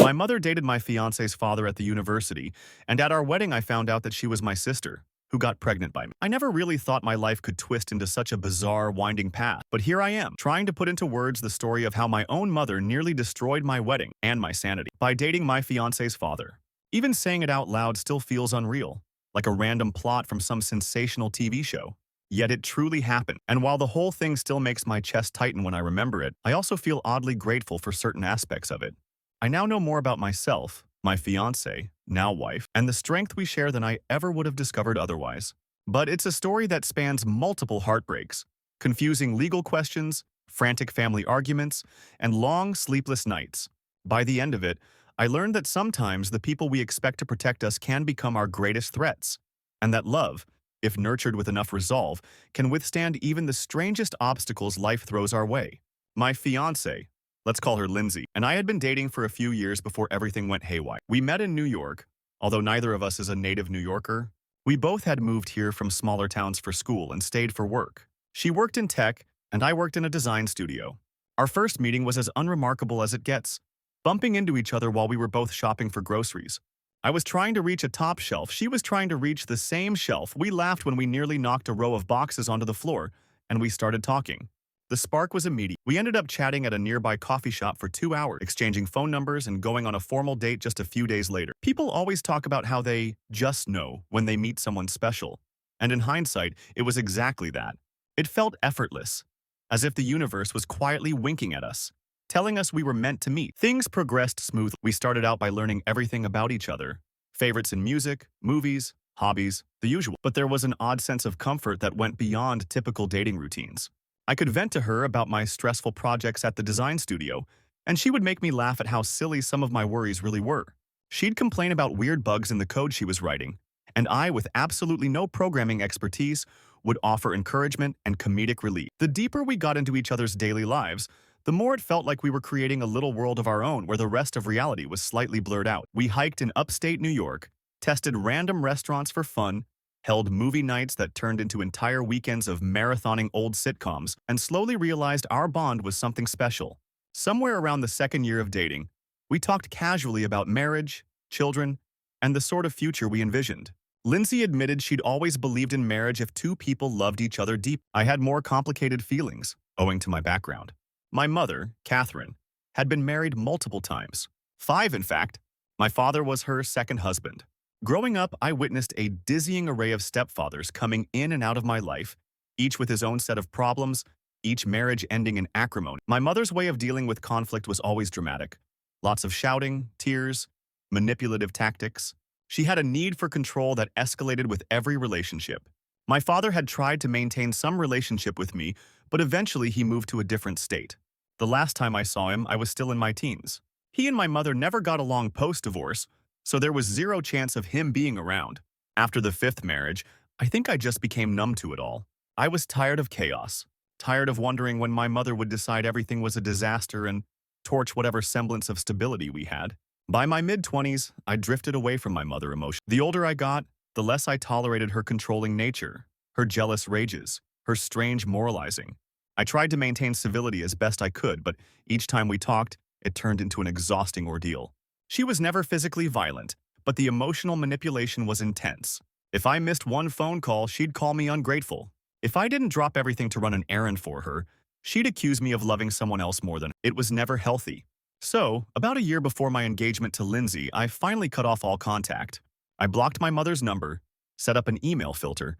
My mother dated my fiance's father at the university, and at our wedding I found out that she was my sister, who got pregnant by me. I never really thought my life could twist into such a bizarre, winding path, but here I am, trying to put into words the story of how my own mother nearly destroyed my wedding and my sanity by dating my fiance's father. Even saying it out loud still feels unreal, like a random plot from some sensational TV show. Yet it truly happened, and while the whole thing still makes my chest tighten when I remember it, I also feel oddly grateful for certain aspects of it. I now know more about myself, my fiancé, now wife, and the strength we share than I ever would have discovered otherwise. But it's a story that spans multiple heartbreaks, confusing legal questions, frantic family arguments, and long, sleepless nights. By the end of it, I learned that sometimes the people we expect to protect us can become our greatest threats, and that love, if nurtured with enough resolve, can withstand even the strangest obstacles life throws our way. My fiancé, let's call her Lindsay, and I had been dating for a few years before everything went haywire. We met in New York, although neither of us is a native New Yorker. We both had moved here from smaller towns for school and stayed for work. She worked in tech, and I worked in a design studio. Our first meeting was as unremarkable as it gets, bumping into each other while we were both shopping for groceries. I was trying to reach a top shelf. She was trying to reach the same shelf. We laughed when we nearly knocked a row of boxes onto the floor, and we started talking. The spark was immediate. We ended up chatting at a nearby coffee shop for 2 hours, exchanging phone numbers and going on a formal date just a few days later. People always talk about how they just know when they meet someone special. And in hindsight, it was exactly that. It felt effortless, as if the universe was quietly winking at us, telling us we were meant to meet. Things progressed smoothly. We started out by learning everything about each other, favorites in music, movies, hobbies, the usual. But there was an odd sense of comfort that went beyond typical dating routines. I could vent to her about my stressful projects at the design studio, and she would make me laugh at how silly some of my worries really were. She'd complain about weird bugs in the code she was writing, and I, with absolutely no programming expertise, would offer encouragement and comedic relief. The deeper we got into each other's daily lives, the more it felt like we were creating a little world of our own where the rest of reality was slightly blurred out. We hiked in upstate New York, tested random restaurants for fun, held movie nights that turned into entire weekends of marathoning old sitcoms, and slowly realized our bond was something special. Somewhere around the second year of dating, we talked casually about marriage, children, and the sort of future we envisioned. Lindsay admitted she'd always believed in marriage if two people loved each other deep. I had more complicated feelings, owing to my background. My mother, Catherine, had been married multiple times. 5, in fact. My father was her second husband. Growing up, I witnessed a dizzying array of stepfathers coming in and out of my life, each with his own set of problems, each marriage ending in acrimony. My mother's way of dealing with conflict was always dramatic. Lots of shouting, tears, manipulative tactics. She had a need for control that escalated with every relationship. My father had tried to maintain some relationship with me, but eventually he moved to a different state. The last time I saw him, I was still in my teens. He and my mother never got along post-divorce, so there was zero chance of him being around. After the 5th marriage, I think I just became numb to it all. I was tired of chaos, tired of wondering when my mother would decide everything was a disaster and torch whatever semblance of stability we had. By my mid-20s, I drifted away from my mother emotionally. The older I got, the less I tolerated her controlling nature, her jealous rages, her strange moralizing. I tried to maintain civility as best I could, but each time we talked, it turned into an exhausting ordeal. She was never physically violent, but the emotional manipulation was intense. If I missed one phone call, she'd call me ungrateful. If I didn't drop everything to run an errand for her, she'd accuse me of loving someone else more than it was never healthy. So, about a year before my engagement to Lindsay, I finally cut off all contact. I blocked my mother's number, set up an email filter,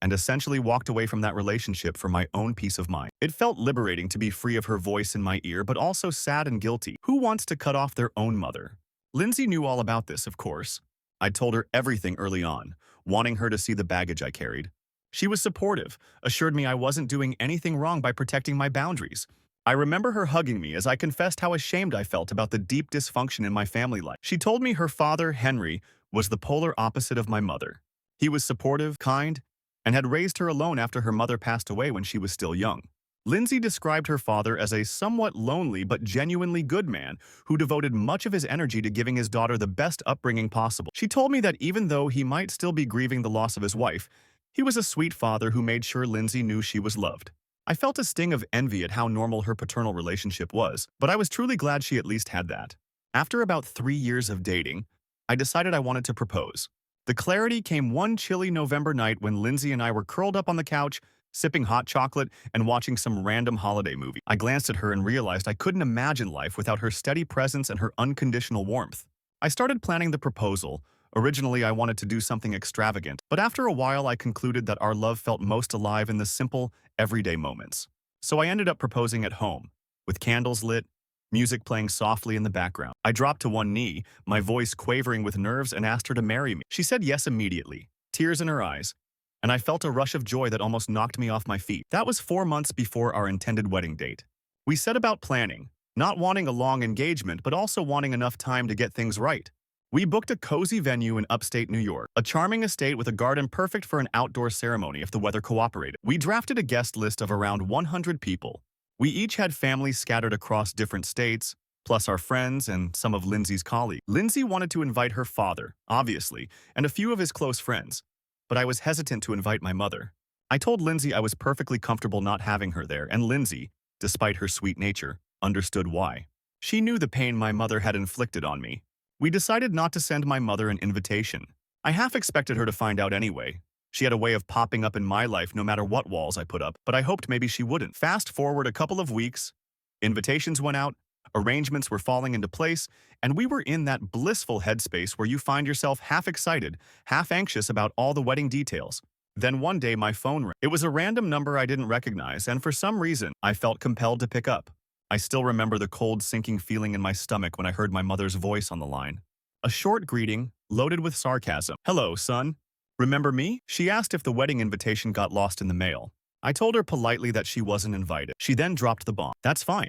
and essentially walked away from that relationship for my own peace of mind. It felt liberating to be free of her voice in my ear, but also sad and guilty. Who wants to cut off their own mother? Lindsay knew all about this, of course. I told her everything early on, wanting her to see the baggage I carried. She was supportive, assured me I wasn't doing anything wrong by protecting my boundaries. I remember her hugging me as I confessed how ashamed I felt about the deep dysfunction in my family life. She told me her father, Henry, was the polar opposite of my mother. He was supportive, kind, and had raised her alone after her mother passed away when she was still young. Lindsay described her father as a somewhat lonely but genuinely good man who devoted much of his energy to giving his daughter the best upbringing possible. She told me that even though he might still be grieving the loss of his wife, he was a sweet father who made sure Lindsay knew she was loved. I felt a sting of envy at how normal her paternal relationship was, but I was truly glad she at least had that. After about 3 years of dating, I decided I wanted to propose. The clarity came one chilly November night when Lindsay and I were curled up on the couch, sipping hot chocolate and watching some random holiday movie. I glanced at her and realized I couldn't imagine life without her steady presence and her unconditional warmth. I started planning the proposal. Originally, I wanted to do something extravagant, but after a while, I concluded that our love felt most alive in the simple, everyday moments. So I ended up proposing at home, with candles lit, music playing softly in the background. I dropped to one knee, my voice quavering with nerves, and asked her to marry me. She said yes immediately, tears in her eyes, and I felt a rush of joy that almost knocked me off my feet. That was 4 months before our intended wedding date. We set about planning, not wanting a long engagement, but also wanting enough time to get things right. We booked a cozy venue in upstate New York, a charming estate with a garden perfect for an outdoor ceremony if the weather cooperated. We drafted a guest list of around 100 people. We each had families scattered across different states, plus our friends and some of Lindsay's colleagues. Lindsay wanted to invite her father, obviously, and a few of his close friends, but I was hesitant to invite my mother. I told Lindsay I was perfectly comfortable not having her there, and Lindsay, despite her sweet nature, understood why. She knew the pain my mother had inflicted on me. We decided not to send my mother an invitation. I half expected her to find out anyway. She had a way of popping up in my life no matter what walls I put up, but I hoped maybe she wouldn't. Fast forward a couple of weeks, invitations went out, arrangements were falling into place, and we were in that blissful headspace where you find yourself half excited, half anxious about all the wedding details. Then one day my phone rang. It was a random number I didn't recognize, and for some reason, I felt compelled to pick up. I still remember the cold, sinking feeling in my stomach when I heard my mother's voice on the line. A short greeting, loaded with sarcasm. "Hello, son. Remember me?" She asked if the wedding invitation got lost in the mail. I told her politely that she wasn't invited. She then dropped the bomb. "That's fine.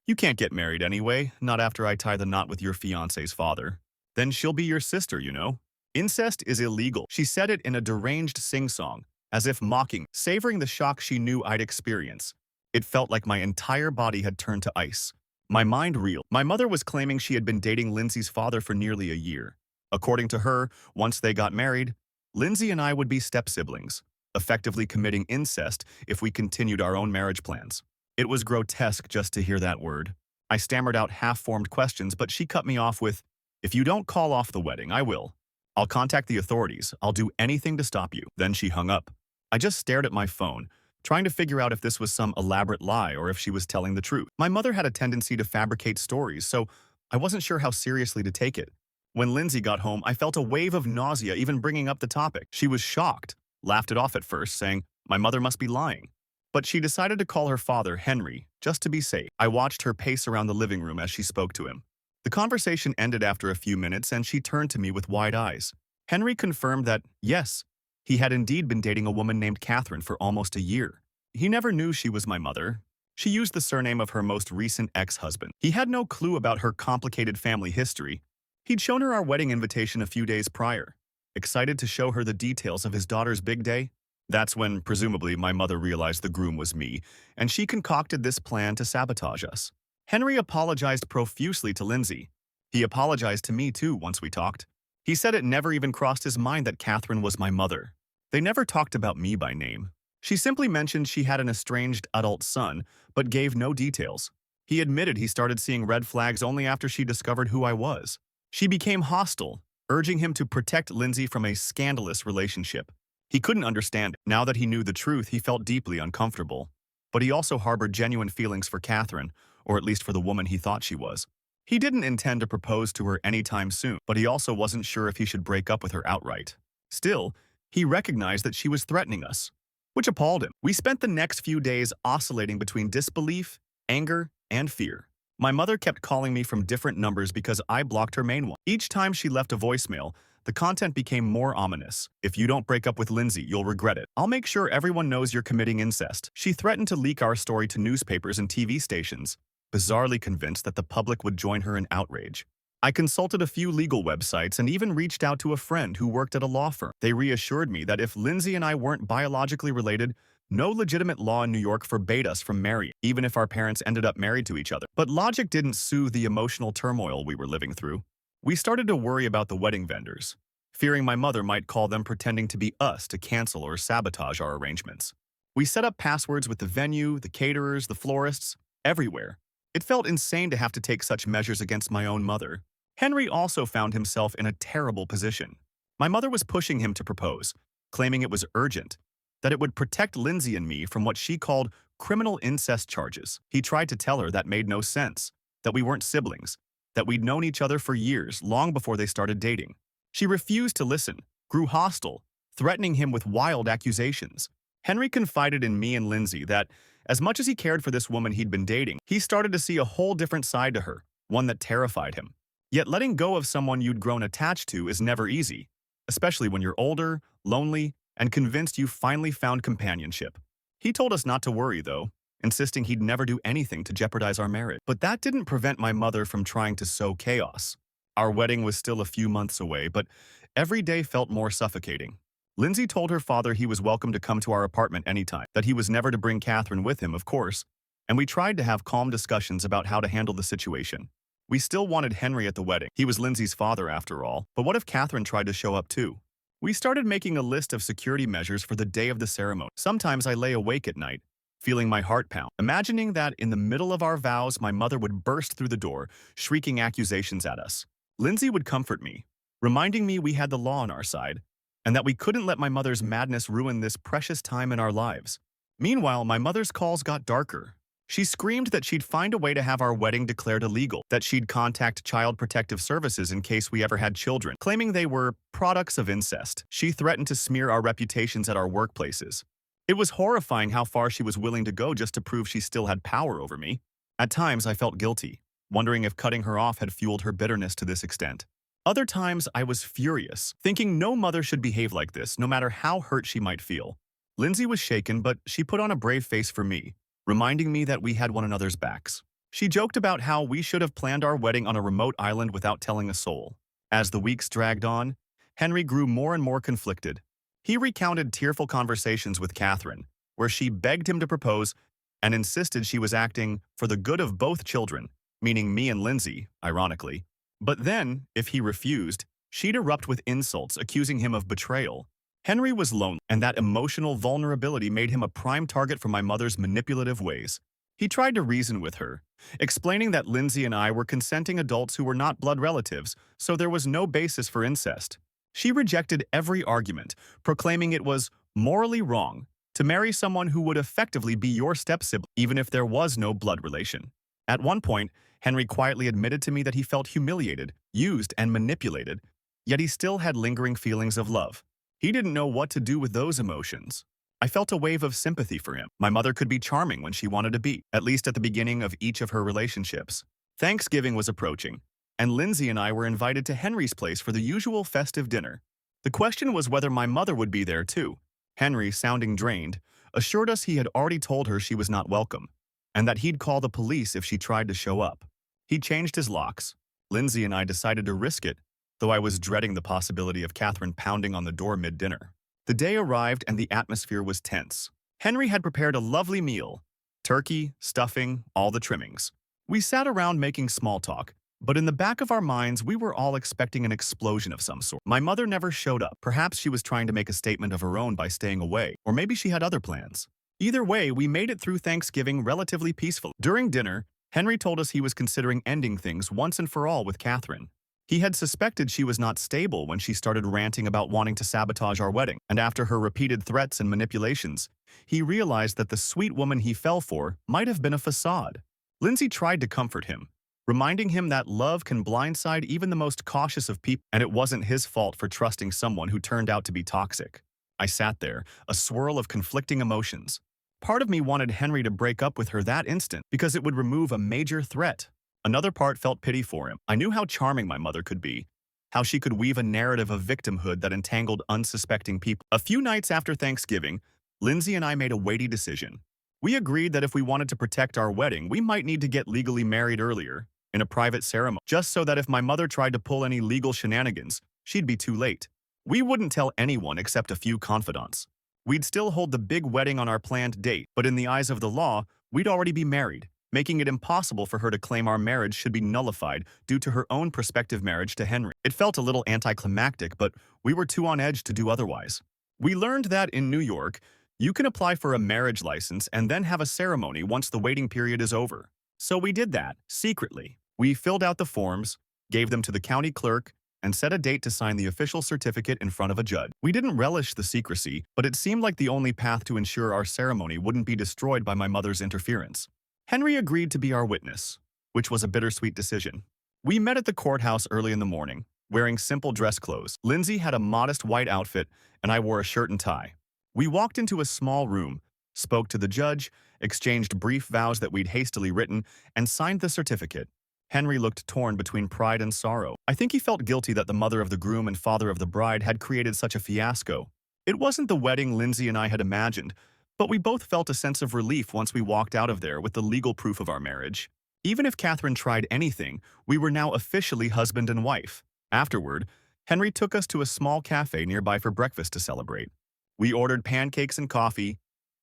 You can't get married anyway, not after I tie the knot with your fiancé's father. Then she'll be your sister, you know. Incest is illegal." She said it in a deranged sing-song, as if mocking, savoring the shock she knew I'd experience. It felt like my entire body had turned to ice. My mind reeled. My mother was claiming she had been dating Lindsay's father for nearly a year. According to her, once they got married, Lindsay and I would be step-siblings, effectively committing incest if we continued our own marriage plans. It was grotesque just to hear that word. I stammered out half-formed questions, but she cut me off with, "If you don't call off the wedding, I will. I'll contact the authorities. I'll do anything to stop you." Then she hung up. I just stared at my phone, trying to figure out if this was some elaborate lie or if she was telling the truth. My mother had a tendency to fabricate stories, so I wasn't sure how seriously to take it. When Lindsay got home, I felt a wave of nausea even bringing up the topic. She was shocked, laughed it off at first, saying, "My mother must be lying." But she decided to call her father, Henry, just to be safe. I watched her pace around the living room as she spoke to him. The conversation ended after a few minutes, and she turned to me with wide eyes. Henry confirmed that, yes, he had indeed been dating a woman named Catherine for almost a year. He never knew she was my mother. She used the surname of her most recent ex-husband. He had no clue about her complicated family history. He'd shown her our wedding invitation a few days prior. Excited to show her the details of his daughter's big day? That's when, presumably, my mother realized the groom was me, and she concocted this plan to sabotage us. Henry apologized profusely to Lindsay. He apologized to me too once we talked. He said it never even crossed his mind that Catherine was my mother. They never talked about me by name. She simply mentioned she had an estranged adult son, but gave no details. He admitted he started seeing red flags only after she discovered who I was. She became hostile, urging him to protect Lindsay from a scandalous relationship. He couldn't understand it. Now that he knew the truth, he felt deeply uncomfortable. But he also harbored genuine feelings for Catherine, or at least for the woman he thought she was. He didn't intend to propose to her anytime soon, but he also wasn't sure if he should break up with her outright. Still, he recognized that she was threatening us, which appalled him. We spent the next few days oscillating between disbelief, anger, and fear. My mother kept calling me from different numbers because I blocked her main one. Each time she left a voicemail, the content became more ominous. "If you don't break up with Lindsay, you'll regret it. I'll make sure everyone knows you're committing incest." She threatened to leak our story to newspapers and TV stations, bizarrely convinced that the public would join her in outrage. I consulted a few legal websites and even reached out to a friend who worked at a law firm. They reassured me that if Lindsay and I weren't biologically related, no legitimate law in New York forbade us from marrying, even if our parents ended up married to each other. But logic didn't soothe the emotional turmoil we were living through. We started to worry about the wedding vendors, fearing my mother might call them pretending to be us to cancel or sabotage our arrangements. We set up passwords with the venue, the caterers, the florists, everywhere, It felt insane to have to take such measures against my own mother. Henry also found himself in a terrible position. My mother was pushing him to propose, claiming it was urgent, that it would protect Lindsay and me from what she called criminal incest charges. He tried to tell her that made no sense, that we weren't siblings, that we'd known each other for years, long before they started dating. She refused to listen, grew hostile, threatening him with wild accusations. Henry confided in me and Lindsay that, as much as he cared for this woman he'd been dating, he started to see a whole different side to her, one that terrified him. Yet letting go of someone you'd grown attached to is never easy, especially when you're older, lonely, and convinced you finally found companionship. He told us not to worry, though, insisting he'd never do anything to jeopardize our marriage. But that didn't prevent my mother from trying to sow chaos. Our wedding was still a few months away, but every day felt more suffocating. Lindsay told her father he was welcome to come to our apartment anytime, that he was never to bring Catherine with him, of course, and we tried to have calm discussions about how to handle the situation. We still wanted Henry at the wedding. He was Lindsay's father, after all, but what if Catherine tried to show up too? We started making a list of security measures for the day of the ceremony. Sometimes I lay awake at night, feeling my heart pound, imagining that in the middle of our vows, my mother would burst through the door, shrieking accusations at us. Lindsay would comfort me, reminding me we had the law on our side, and that we couldn't let my mother's madness ruin this precious time in our lives. Meanwhile, my mother's calls got darker. She screamed that she'd find a way to have our wedding declared illegal, that she'd contact Child Protective Services in case we ever had children, claiming they were products of incest. She threatened to smear our reputations at our workplaces. It was horrifying how far she was willing to go just to prove she still had power over me. At times, I felt guilty, wondering if cutting her off had fueled her bitterness to this extent. Other times, I was furious, thinking no mother should behave like this, no matter how hurt she might feel. Lindsay was shaken, but she put on a brave face for me, reminding me that we had one another's backs. She joked about how we should have planned our wedding on a remote island without telling a soul. As the weeks dragged on, Henry grew more and more conflicted. He recounted tearful conversations with Catherine, where she begged him to propose and insisted she was acting for the good of both children, meaning me and Lindsay, ironically. But then, if he refused, she'd erupt with insults, accusing him of betrayal. Henry was lonely, and that emotional vulnerability made him a prime target for my mother's manipulative ways. He tried to reason with her, explaining that Lindsay and I were consenting adults who were not blood relatives, so there was no basis for incest. She rejected every argument, proclaiming it was morally wrong to marry someone who would effectively be your step-sibling, even if there was no blood relation. At one point, Henry quietly admitted to me that he felt humiliated, used, and manipulated, yet he still had lingering feelings of love. He didn't know what to do with those emotions. I felt a wave of sympathy for him. My mother could be charming when she wanted to be, at least at the beginning of each of her relationships. Thanksgiving was approaching, and Lindsay and I were invited to Henry's place for the usual festive dinner. The question was whether my mother would be there too. Henry, sounding drained, assured us he had already told her she was not welcome, and that he'd call the police if she tried to show up. He changed his locks. Lindsay and I decided to risk it, though I was dreading the possibility of Catherine pounding on the door mid-dinner. The day arrived and the atmosphere was tense. Henry had prepared a lovely meal: turkey, stuffing, all the trimmings. We sat around making small talk, but in the back of our minds we were all expecting an explosion of some sort. My mother never showed up. Perhaps she was trying to make a statement of her own by staying away, or maybe she had other plans. Either way, we made it through Thanksgiving relatively peacefully. During dinner, Henry told us he was considering ending things once and for all with Catherine. He had suspected she was not stable when she started ranting about wanting to sabotage our wedding, and after her repeated threats and manipulations, he realized that the sweet woman he fell for might have been a facade. Lindsay tried to comfort him, reminding him that love can blindside even the most cautious of people, and it wasn't his fault for trusting someone who turned out to be toxic. I sat there, a swirl of conflicting emotions. Part of me wanted Henry to break up with her that instant because it would remove a major threat. Another part felt pity for him. I knew how charming my mother could be, how she could weave a narrative of victimhood that entangled unsuspecting people. A few nights after Thanksgiving, Lindsay and I made a weighty decision. We agreed that if we wanted to protect our wedding, we might need to get legally married earlier, in a private ceremony, just so that if my mother tried to pull any legal shenanigans, she'd be too late. We wouldn't tell anyone except a few confidants. We'd still hold the big wedding on our planned date, but in the eyes of the law, we'd already be married, making it impossible for her to claim our marriage should be nullified due to her own prospective marriage to Henry. It felt a little anticlimactic, but we were too on edge to do otherwise. We learned that in New York, you can apply for a marriage license and then have a ceremony once the waiting period is over. So we did that, secretly. We filled out the forms, gave them to the county clerk, and set a date to sign the official certificate in front of a judge. We didn't relish the secrecy, but it seemed like the only path to ensure our ceremony wouldn't be destroyed by my mother's interference. Henry agreed to be our witness, which was a bittersweet decision. We met at the courthouse early in the morning, wearing simple dress clothes. Lindsay had a modest white outfit, and I wore a shirt and tie. We walked into a small room, spoke to the judge, exchanged brief vows that we'd hastily written, and signed the certificate. Henry looked torn between pride and sorrow. I think he felt guilty that the mother of the groom and father of the bride had created such a fiasco. It wasn't the wedding Lindsay and I had imagined, but we both felt a sense of relief once we walked out of there with the legal proof of our marriage. Even if Catherine tried anything, we were now officially husband and wife. Afterward, Henry took us to a small cafe nearby for breakfast to celebrate. We ordered pancakes and coffee,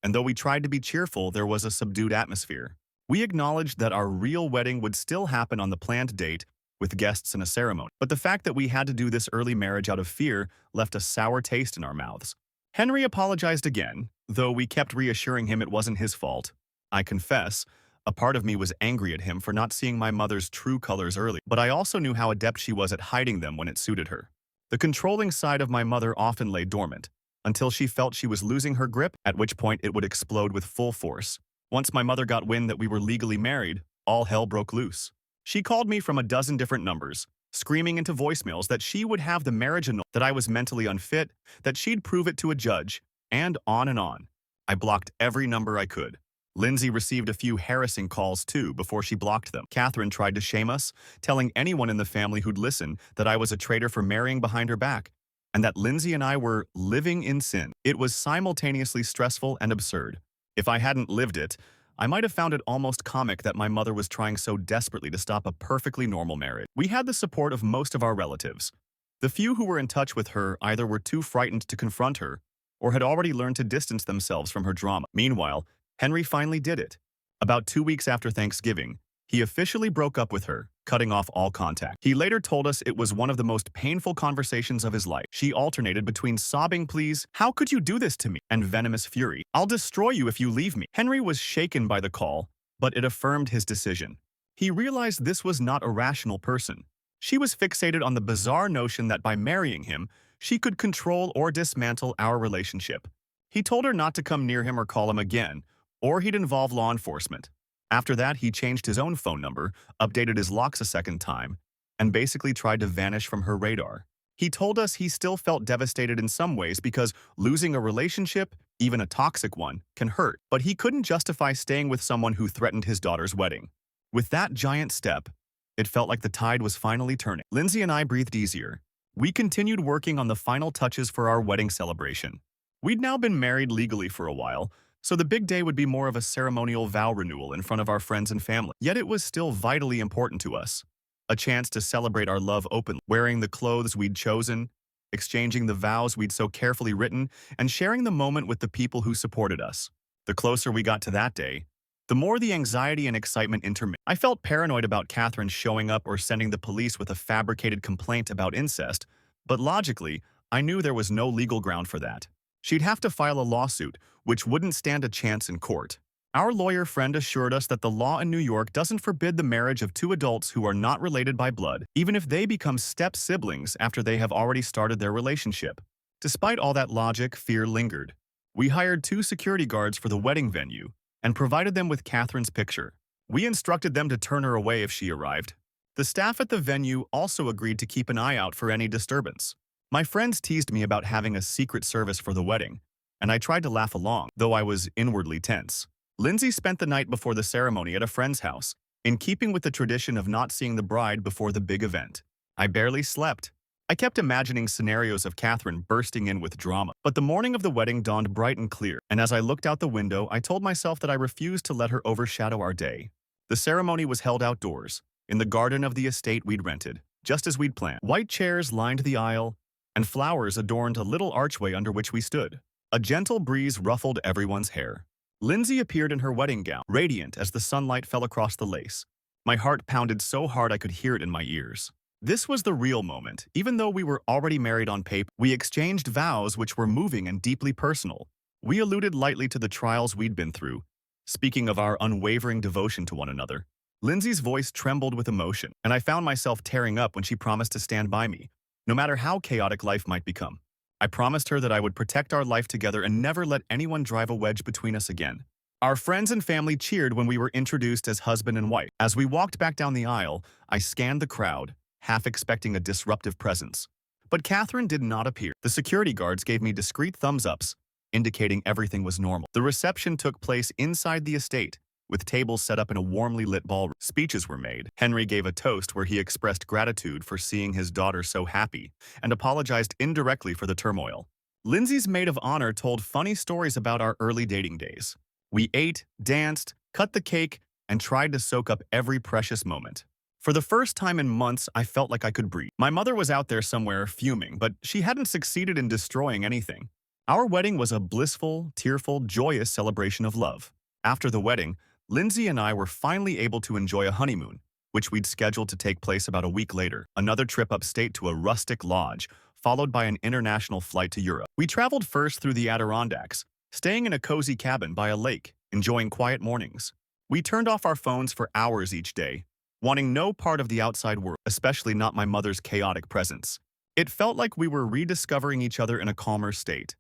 and though we tried to be cheerful, there was a subdued atmosphere. We acknowledged that our real wedding would still happen on the planned date, with guests and a ceremony. But the fact that we had to do this early marriage out of fear left a sour taste in our mouths. Henry apologized again, though we kept reassuring him it wasn't his fault. I confess, a part of me was angry at him for not seeing my mother's true colors early, but I also knew how adept she was at hiding them when it suited her. The controlling side of my mother often lay dormant, until she felt she was losing her grip, at which point it would explode with full force. Once my mother got wind that we were legally married, all hell broke loose. She called me from a dozen different numbers, screaming into voicemails that she would have the marriage annulled, that I was mentally unfit, that she'd prove it to a judge, and on and on. I blocked every number I could. Lindsay received a few harassing calls too before she blocked them. Catherine tried to shame us, telling anyone in the family who'd listen that I was a traitor for marrying behind her back, and that Lindsay and I were living in sin. It was simultaneously stressful and absurd. If I hadn't lived it, I might have found it almost comic that my mother was trying so desperately to stop a perfectly normal marriage. We had the support of most of our relatives. The few who were in touch with her either were too frightened to confront her or had already learned to distance themselves from her drama. Meanwhile, Henry finally did it. About 2 weeks after Thanksgiving, he officially broke up with her, cutting off all contact. He later told us it was one of the most painful conversations of his life. She alternated between sobbing pleas, "How could you do this to me?" and venomous fury, "I'll destroy you if you leave me." Henry was shaken by the call, but it affirmed his decision. He realized this was not a rational person. She was fixated on the bizarre notion that by marrying him, she could control or dismantle our relationship. He told her not to come near him or call him again, or he'd involve law enforcement. After that, he changed his own phone number, updated his locks a second time, and basically tried to vanish from her radar. He told us he still felt devastated in some ways because losing a relationship, even a toxic one, can hurt, but he couldn't justify staying with someone who threatened his daughter's wedding. With that giant step, it felt like the tide was finally turning. Lindsay and I breathed easier. We continued working on the final touches for our wedding celebration. We'd now been married legally for a while, so the big day would be more of a ceremonial vow renewal in front of our friends and family. Yet it was still vitally important to us. A chance to celebrate our love openly, wearing the clothes we'd chosen, exchanging the vows we'd so carefully written, and sharing the moment with the people who supported us. The closer we got to that day, the more the anxiety and excitement intermixed. I felt paranoid about Catherine showing up or sending the police with a fabricated complaint about incest, but logically, I knew there was no legal ground for that. She'd have to file a lawsuit, which wouldn't stand a chance in court. Our lawyer friend assured us that the law in New York doesn't forbid the marriage of two adults who are not related by blood, even if they become step-siblings after they have already started their relationship. Despite all that logic, fear lingered. We hired 2 security guards for the wedding venue and provided them with Catherine's picture. We instructed them to turn her away if she arrived. The staff at the venue also agreed to keep an eye out for any disturbance. My friends teased me about having a secret service for the wedding, and I tried to laugh along, though I was inwardly tense. Lindsay spent the night before the ceremony at a friend's house, in keeping with the tradition of not seeing the bride before the big event. I barely slept. I kept imagining scenarios of Catherine bursting in with drama. But the morning of the wedding dawned bright and clear, and as I looked out the window, I told myself that I refused to let her overshadow our day. The ceremony was held outdoors, in the garden of the estate we'd rented, just as we'd planned. White chairs lined the aisle, and flowers adorned a little archway under which we stood. A gentle breeze ruffled everyone's hair. Lindsay appeared in her wedding gown, radiant as the sunlight fell across the lace. My heart pounded so hard I could hear it in my ears. This was the real moment. Even though we were already married on paper, we exchanged vows which were moving and deeply personal. We alluded lightly to the trials we'd been through, speaking of our unwavering devotion to one another. Lindsay's voice trembled with emotion, and I found myself tearing up when she promised to stand by me, no matter how chaotic life might become. I promised her that I would protect our life together and never let anyone drive a wedge between us again. Our friends and family cheered when we were introduced as husband and wife. As we walked back down the aisle, I scanned the crowd, half expecting a disruptive presence. But Catherine did not appear. The security guards gave me discreet thumbs-ups, indicating everything was normal. The reception took place inside the estate, with tables set up in a warmly lit ballroom. Speeches were made. Henry gave a toast where he expressed gratitude for seeing his daughter so happy and apologized indirectly for the turmoil. Lindsay's maid of honor told funny stories about our early dating days. We ate, danced, cut the cake, and tried to soak up every precious moment. For the first time in months, I felt like I could breathe. My mother was out there somewhere fuming, but she hadn't succeeded in destroying anything. Our wedding was a blissful, tearful, joyous celebration of love. After the wedding, Lindsay and I were finally able to enjoy a honeymoon, which we'd scheduled to take place about a week later. Another trip upstate to a rustic lodge, followed by an international flight to Europe. We traveled first through the Adirondacks, staying in a cozy cabin by a lake, enjoying quiet mornings. We turned off our phones for hours each day, wanting no part of the outside world, especially not my mother's chaotic presence. It felt like we were rediscovering each other in a calmer state,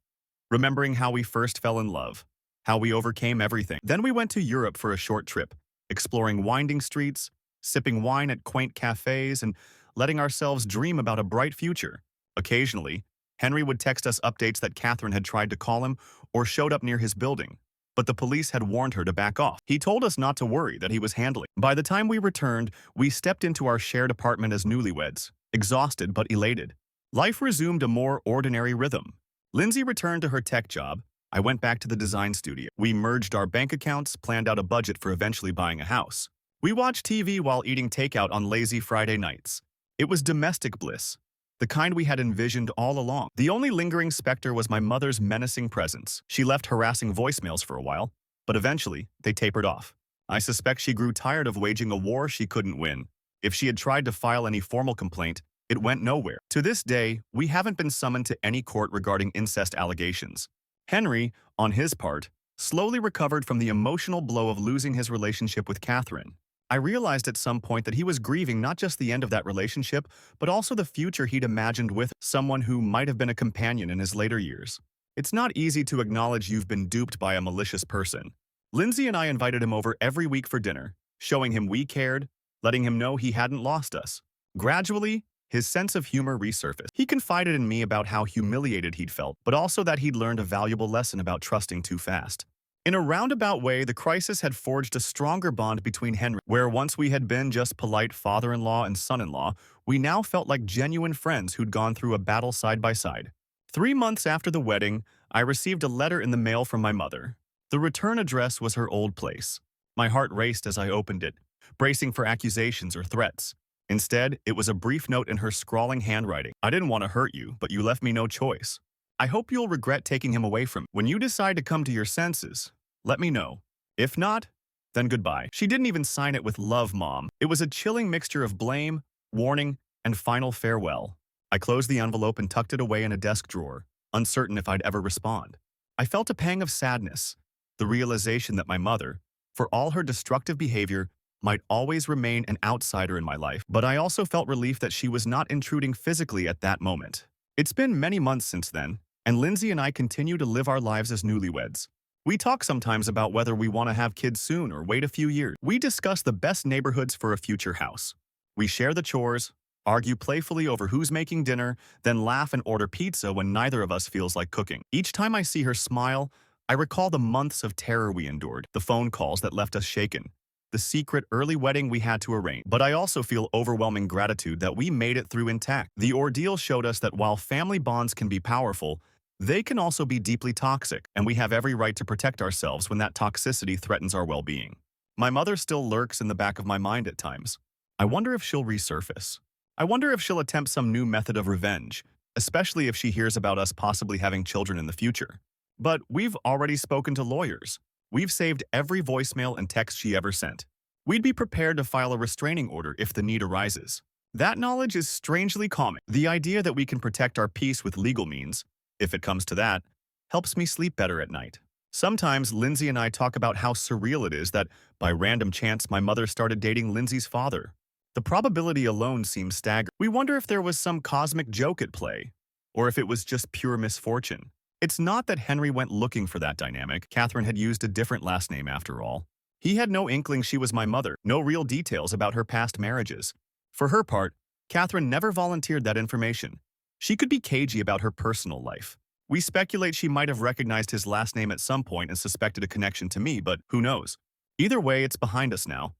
remembering how we first fell in love, how we overcame everything. Then we went to Europe for a short trip, exploring winding streets, sipping wine at quaint cafes, and letting ourselves dream about a bright future. Occasionally, Henry would text us updates that Catherine had tried to call him or showed up near his building, but the police had warned her to back off. He told us not to worry, that he was handling. By the time we returned, we stepped into our shared apartment as newlyweds, exhausted but elated. Life resumed a more ordinary rhythm. Lindsay returned to her tech job. I went back to the design studio. We merged our bank accounts, planned out a budget for eventually buying a house. We watched TV while eating takeout on lazy Friday nights. It was domestic bliss, the kind we had envisioned all along. The only lingering specter was my mother's menacing presence. She left harassing voicemails for a while, but eventually they tapered off. I suspect she grew tired of waging a war she couldn't win. If she had tried to file any formal complaint, it went nowhere. To this day, we haven't been summoned to any court regarding incest allegations. Henry, on his part, slowly recovered from the emotional blow of losing his relationship with Catherine. I realized at some point that he was grieving not just the end of that relationship, but also the future he'd imagined with someone who might have been a companion in his later years. It's not easy to acknowledge you've been duped by a malicious person. Lindsay and I invited him over every week for dinner, showing him we cared, letting him know he hadn't lost us. Gradually, his sense of humor resurfaced. He confided in me about how humiliated he'd felt, but also that he'd learned a valuable lesson about trusting too fast. In a roundabout way, the crisis had forged a stronger bond between Henry. Where once we had been just polite father-in-law and son-in-law, we now felt like genuine friends who'd gone through a battle side by side. 3 months after the wedding, I received a letter in the mail from my mother. The return address was her old place. My heart raced as I opened it, bracing for accusations or threats. Instead, it was a brief note in her scrawling handwriting. I didn't want to hurt you, but you left me no choice. I hope you'll regret taking him away from me. When you decide to come to your senses, let me know. If not, then goodbye. She didn't even sign it with "Love, Mom." It was a chilling mixture of blame, warning, and final farewell. I closed the envelope and tucked it away in a desk drawer, uncertain if I'd ever respond. I felt a pang of sadness, the realization that my mother, for all her destructive behavior, might always remain an outsider in my life, but I also felt relief that she was not intruding physically at that moment. It's been many months since then, and Lindsay and I continue to live our lives as newlyweds. We talk sometimes about whether we want to have kids soon or wait a few years. We discuss the best neighborhoods for a future house. We share the chores, argue playfully over who's making dinner, then laugh and order pizza when neither of us feels like cooking. Each time I see her smile, I recall the months of terror we endured, the phone calls that left us shaken, the secret early wedding we had to arrange. But I also feel overwhelming gratitude that we made it through intact. The ordeal showed us that while family bonds can be powerful, they can also be deeply toxic, and we have every right to protect ourselves when that toxicity threatens our well-being. My mother still lurks in the back of my mind at times. I wonder if she'll resurface. I wonder if she'll attempt some new method of revenge, especially if she hears about us possibly having children in the future. But we've already spoken to lawyers. We've saved every voicemail and text she ever sent. We'd be prepared to file a restraining order if the need arises. That knowledge is strangely calming. The idea that we can protect our peace with legal means, if it comes to that, helps me sleep better at night. Sometimes Lindsay and I talk about how surreal it is that, by random chance, my mother started dating Lindsay's father. The probability alone seems staggering. We wonder if there was some cosmic joke at play, or if it was just pure misfortune. It's not that Henry went looking for that dynamic. Catherine had used a different last name after all. He had no inkling she was my mother, no real details about her past marriages. For her part, Catherine never volunteered that information. She could be cagey about her personal life. We speculate she might have recognized his last name at some point and suspected a connection to me, but who knows? Either way, it's behind us now,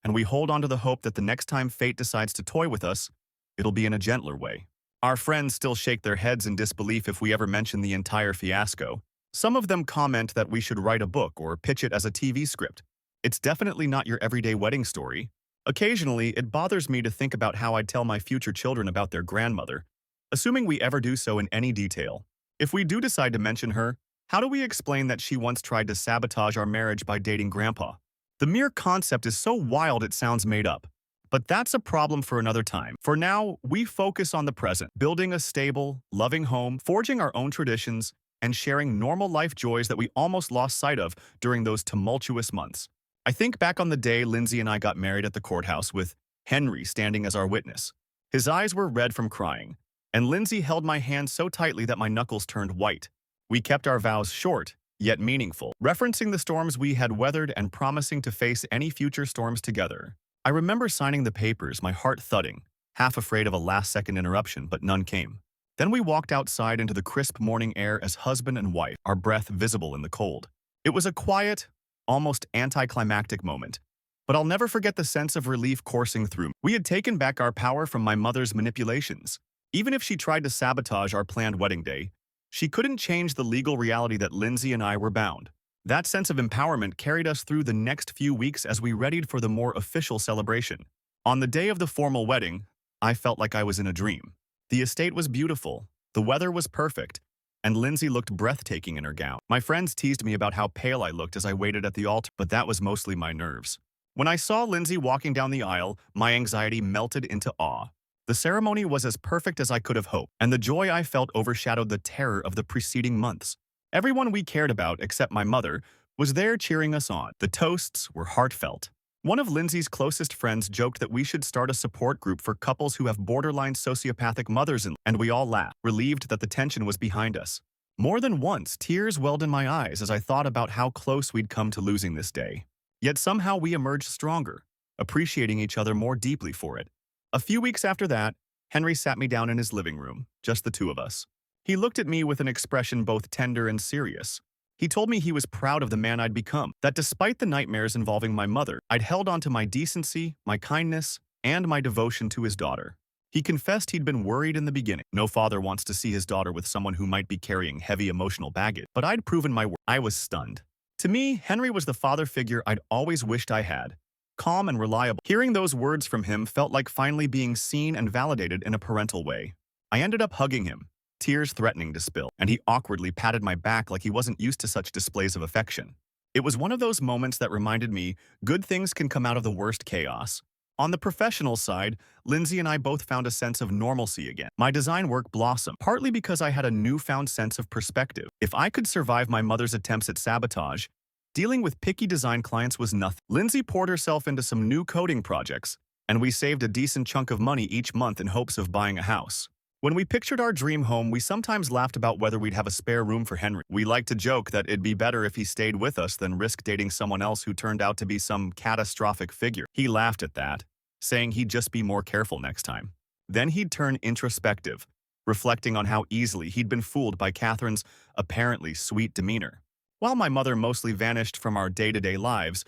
and we hold on to the hope that the next time fate decides to toy with us, it'll be in a gentler way. Our friends still shake their heads in disbelief if we ever mention the entire fiasco. Some of them comment that we should write a book or pitch it as a TV script. It's definitely not your everyday wedding story. Occasionally, it bothers me to think about how I'd tell my future children about their grandmother, assuming we ever do so in any detail. If we do decide to mention her, how do we explain that she once tried to sabotage our marriage by dating Grandpa? The mere concept is so wild it sounds made up. But that's a problem for another time. For now, we focus on the present, building a stable, loving home, forging our own traditions, and sharing normal life joys that we almost lost sight of during those tumultuous months. I think back on the day Lindsay and I got married at the courthouse with Henry standing as our witness. His eyes were red from crying, and Lindsay held my hand so tightly that my knuckles turned white. We kept our vows short, yet meaningful, referencing the storms we had weathered and promising to face any future storms together. I remember signing the papers, my heart thudding, half afraid of a last-second interruption, but none came. Then we walked outside into the crisp morning air as husband and wife, our breath visible in the cold. It was a quiet, almost anticlimactic moment, but I'll never forget the sense of relief coursing through me. We had taken back our power from my mother's manipulations. Even if she tried to sabotage our planned wedding day, she couldn't change the legal reality that Lindsay and I were bound. That sense of empowerment carried us through the next few weeks as we readied for the more official celebration. On the day of the formal wedding, I felt like I was in a dream. The estate was beautiful, the weather was perfect, and Lindsay looked breathtaking in her gown. My friends teased me about how pale I looked as I waited at the altar, but that was mostly my nerves. When I saw Lindsay walking down the aisle, my anxiety melted into awe. The ceremony was as perfect as I could have hoped, and the joy I felt overshadowed the terror of the preceding months. Everyone we cared about, except my mother, was there cheering us on. The toasts were heartfelt. One of Lindsay's closest friends joked that we should start a support group for couples who have borderline sociopathic mothers, and we all laughed, relieved that the tension was behind us. More than once, tears welled in my eyes as I thought about how close we'd come to losing this day. Yet somehow we emerged stronger, appreciating each other more deeply for it. A few weeks after that, Henry sat me down in his living room, just the two of us. He looked at me with an expression both tender and serious. He told me he was proud of the man I'd become, that despite the nightmares involving my mother, I'd held on to my decency, my kindness, and my devotion to his daughter. He confessed he'd been worried in the beginning. No father wants to see his daughter with someone who might be carrying heavy emotional baggage, but I'd proven my worth. I was stunned. To me, Henry was the father figure I'd always wished I had. Calm and reliable. Hearing those words from him felt like finally being seen and validated in a parental way. I ended up hugging him, tears threatening to spill, and he awkwardly patted my back like he wasn't used to such displays of affection. It was one of those moments that reminded me good things can come out of the worst chaos. On the professional side, Lindsay and I both found a sense of normalcy again. My design work blossomed, partly because I had a newfound sense of perspective. If I could survive my mother's attempts at sabotage, dealing with picky design clients was nothing. Lindsay poured herself into some new coding projects, and we saved a decent chunk of money each month in hopes of buying a house. When we pictured our dream home, we sometimes laughed about whether we'd have a spare room for Henry. We liked to joke that it'd be better if he stayed with us than risk dating someone else who turned out to be some catastrophic figure. He laughed at that, saying he'd just be more careful next time. Then he'd turn introspective, reflecting on how easily he'd been fooled by Catherine's apparently sweet demeanor. While my mother mostly vanished from our day-to-day lives,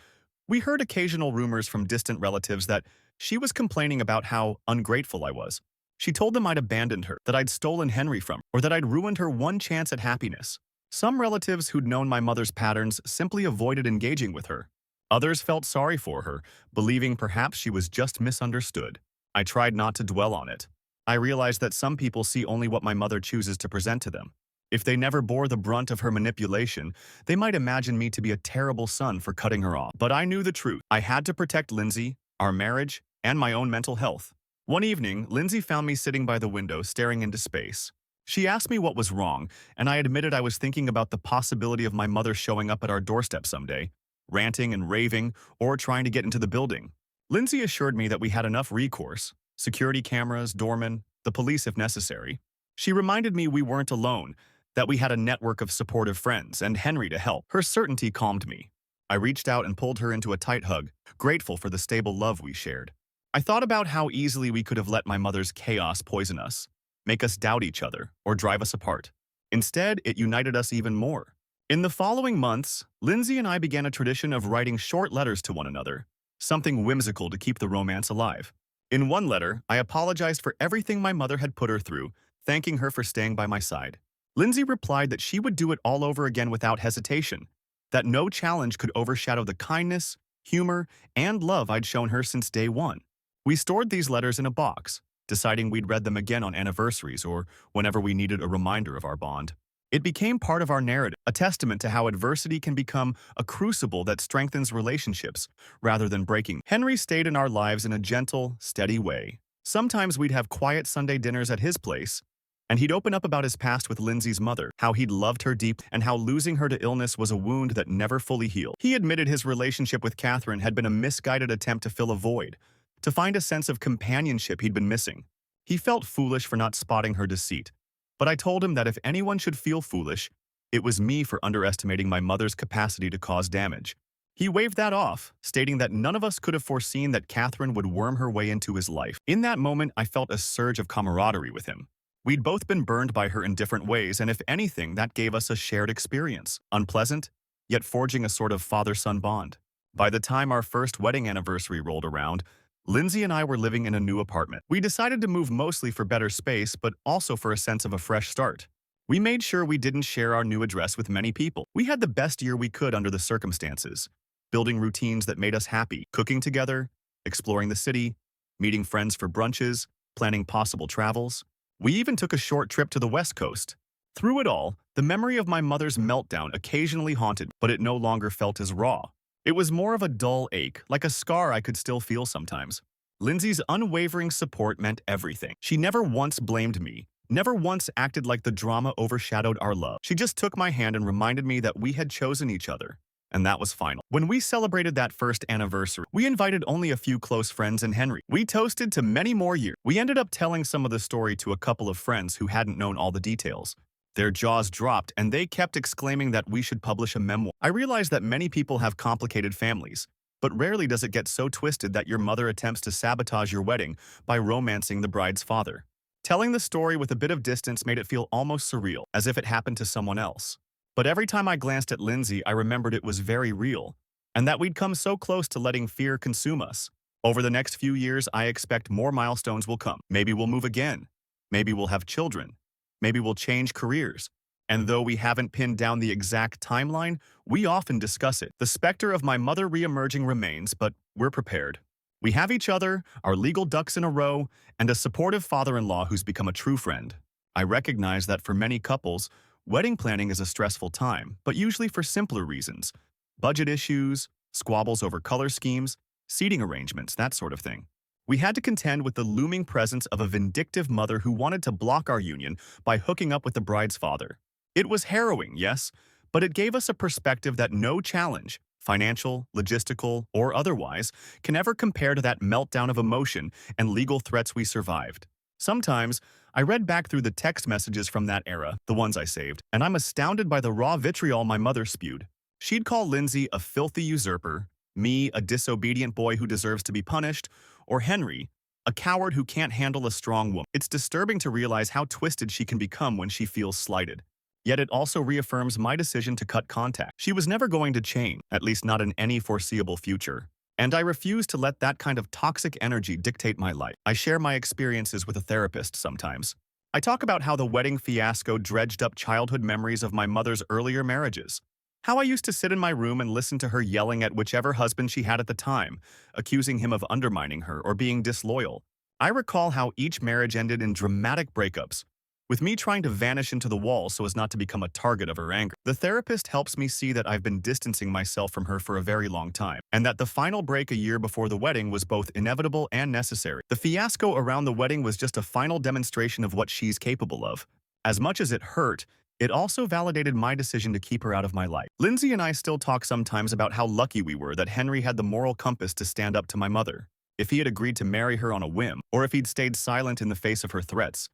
we heard occasional rumors from distant relatives that she was complaining about how ungrateful I was. She told them I'd abandoned her, that I'd stolen Henry from her, or that I'd ruined her one chance at happiness. Some relatives who'd known my mother's patterns simply avoided engaging with her. Others felt sorry for her, believing perhaps she was just misunderstood. I tried not to dwell on it. I realized that some people see only what my mother chooses to present to them. If they never bore the brunt of her manipulation, they might imagine me to be a terrible son for cutting her off. But I knew the truth. I had to protect Lindsay, our marriage, and my own mental health. One evening, Lindsay found me sitting by the window, staring into space. She asked me what was wrong, and I admitted I was thinking about the possibility of my mother showing up at our doorstep someday, ranting and raving, or trying to get into the building. Lindsay assured me that we had enough recourse, security cameras, doormen, the police if necessary. She reminded me we weren't alone, that we had a network of supportive friends and Henry to help. Her certainty calmed me. I reached out and pulled her into a tight hug, grateful for the stable love we shared. I thought about how easily we could have let my mother's chaos poison us, make us doubt each other, or drive us apart. Instead, it united us even more. In the following months, Lindsay and I began a tradition of writing short letters to one another, something whimsical to keep the romance alive. In one letter, I apologized for everything my mother had put her through, thanking her for staying by my side. Lindsay replied that she would do it all over again without hesitation, that no challenge could overshadow the kindness, humor, and love I'd shown her since day one. We stored these letters in a box, deciding we'd read them again on anniversaries or whenever we needed a reminder of our bond. It became part of our narrative, a testament to how adversity can become a crucible that strengthens relationships rather than breaking. Henry stayed in our lives in a gentle, steady way. Sometimes we'd have quiet Sunday dinners at his place, and he'd open up about his past with Lindsay's mother, how he'd loved her deeply, and how losing her to illness was a wound that never fully healed. He admitted his relationship with Catherine had been a misguided attempt to fill a void, to find a sense of companionship he'd been missing. He felt foolish for not spotting her deceit, but I told him that if anyone should feel foolish, it was me for underestimating my mother's capacity to cause damage. He waved that off, stating that none of us could have foreseen that Catherine would worm her way into his life. In that moment, I felt a surge of camaraderie with him. We'd both been burned by her in different ways, and if anything, that gave us a shared experience. Unpleasant, yet forging a sort of father-son bond. By the time our first wedding anniversary rolled around, Lindsay and I were living in a new apartment. We decided to move mostly for better space, but also for a sense of a fresh start. We made sure we didn't share our new address with many people. We had the best year we could under the circumstances, building routines that made us happy, cooking together, exploring the city, meeting friends for brunches, planning possible travels. We even took a short trip to the West Coast. Through it all, the memory of my mother's meltdown occasionally haunted, but it no longer felt as raw. It was more of a dull ache, like a scar I could still feel sometimes. Lindsay's unwavering support meant everything. She never once blamed me, never once acted like the drama overshadowed our love. She just took my hand and reminded me that we had chosen each other, and that was final. When we celebrated that first anniversary, we invited only a few close friends and Henry. We toasted to many more years. We ended up telling some of the story to a couple of friends who hadn't known all the details. Their jaws dropped, and they kept exclaiming that we should publish a memoir. I realized that many people have complicated families, but rarely does it get so twisted that your mother attempts to sabotage your wedding by romancing the bride's father. Telling the story with a bit of distance made it feel almost surreal, as if it happened to someone else. But every time I glanced at Lindsay, I remembered it was very real, and that we'd come so close to letting fear consume us. Over the next few years, I expect more milestones will come. Maybe we'll move again. Maybe we'll have children. Maybe we'll change careers. And though we haven't pinned down the exact timeline, we often discuss it. The specter of my mother re-emerging remains, but we're prepared. We have each other, our legal ducks in a row, and a supportive father-in-law who's become a true friend. I recognize that for many couples, wedding planning is a stressful time, but usually for simpler reasons. Budget issues, squabbles over color schemes, seating arrangements, that sort of thing. We had to contend with the looming presence of a vindictive mother who wanted to block our union by hooking up with the bride's father. It was harrowing, yes, but it gave us a perspective that no challenge, financial, logistical, or otherwise, can ever compare to that meltdown of emotion and legal threats we survived. Sometimes, I read back through the text messages from that era, the ones I saved, and I'm astounded by the raw vitriol my mother spewed. She'd call Lindsay a filthy usurper, me a disobedient boy who deserves to be punished, or Henry, a coward who can't handle a strong woman. It's disturbing to realize how twisted she can become when she feels slighted. Yet it also reaffirms my decision to cut contact. She was never going to change, at least not in any foreseeable future. And I refuse to let that kind of toxic energy dictate my life. I share my experiences with a therapist sometimes. I talk about how the wedding fiasco dredged up childhood memories of my mother's earlier marriages. How I used to sit in my room and listen to her yelling at whichever husband she had at the time, accusing him of undermining her or being disloyal. I recall how each marriage ended in dramatic breakups, with me trying to vanish into the wall so as not to become a target of her anger. The therapist helps me see that I've been distancing myself from her for a very long time, and that the final break a year before the wedding was both inevitable and necessary. The fiasco around the wedding was just a final demonstration of what she's capable of. As much as it hurt, it also validated my decision to keep her out of my life. Lindsay and I still talk sometimes about how lucky we were that Henry had the moral compass to stand up to my mother. If he had agreed to marry her on a whim, or if he'd stayed silent in the face of her threats,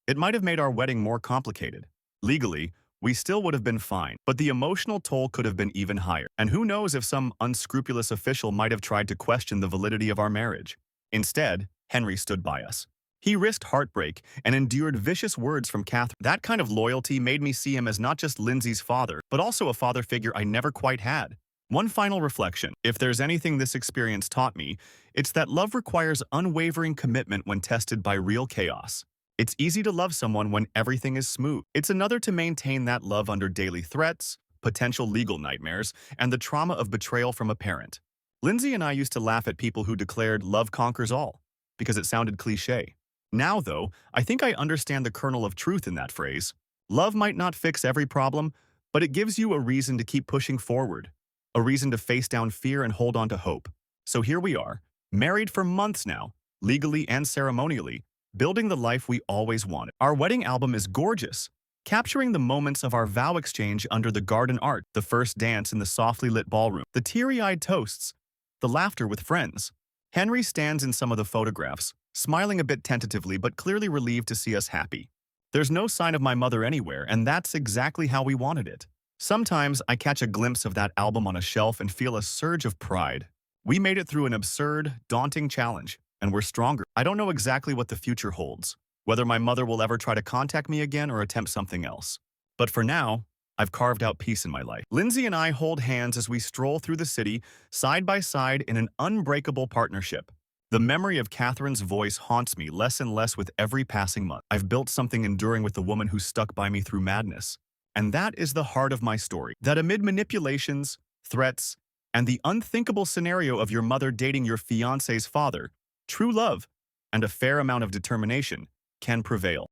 it might have made our wedding more complicated. Legally, we still would have been fine, but the emotional toll could have been even higher. And who knows if some unscrupulous official might have tried to question the validity of our marriage. Instead, Henry stood by us. He risked heartbreak and endured vicious words from Catherine. That kind of loyalty made me see him as not just Lindsay's father, but also a father figure I never quite had. One final reflection. If there's anything this experience taught me, it's that love requires unwavering commitment when tested by real chaos. It's easy to love someone when everything is smooth. It's another to maintain that love under daily threats, potential legal nightmares, and the trauma of betrayal from a parent. Lindsay and I used to laugh at people who declared love conquers all, because it sounded cliché. Now, though, I think I understand the kernel of truth in that phrase. Love might not fix every problem, but it gives you a reason to keep pushing forward, a reason to face down fear and hold on to hope. So here we are, married for months now, legally and ceremonially, building the life we always wanted. Our wedding album is gorgeous, capturing the moments of our vow exchange under the garden art, the first dance in the softly lit ballroom, the teary-eyed toasts, the laughter with friends. Henry stands in some of the photographs, smiling a bit tentatively but clearly relieved to see us happy. There's no sign of my mother anywhere, and that's exactly how we wanted it. Sometimes I catch a glimpse of that album on a shelf and feel a surge of pride. We made it through an absurd, daunting challenge, and we're stronger. I don't know exactly what the future holds, whether my mother will ever try to contact me again or attempt something else. But for now, I've carved out peace in my life. Lindsay and I hold hands as we stroll through the city, side by side in an unbreakable partnership. The memory of Catherine's voice haunts me less and less with every passing month. I've built something enduring with the woman who stuck by me through madness. And that is the heart of my story. That amid manipulations, threats, and the unthinkable scenario of your mother dating your fiancé's father, true love and a fair amount of determination can prevail.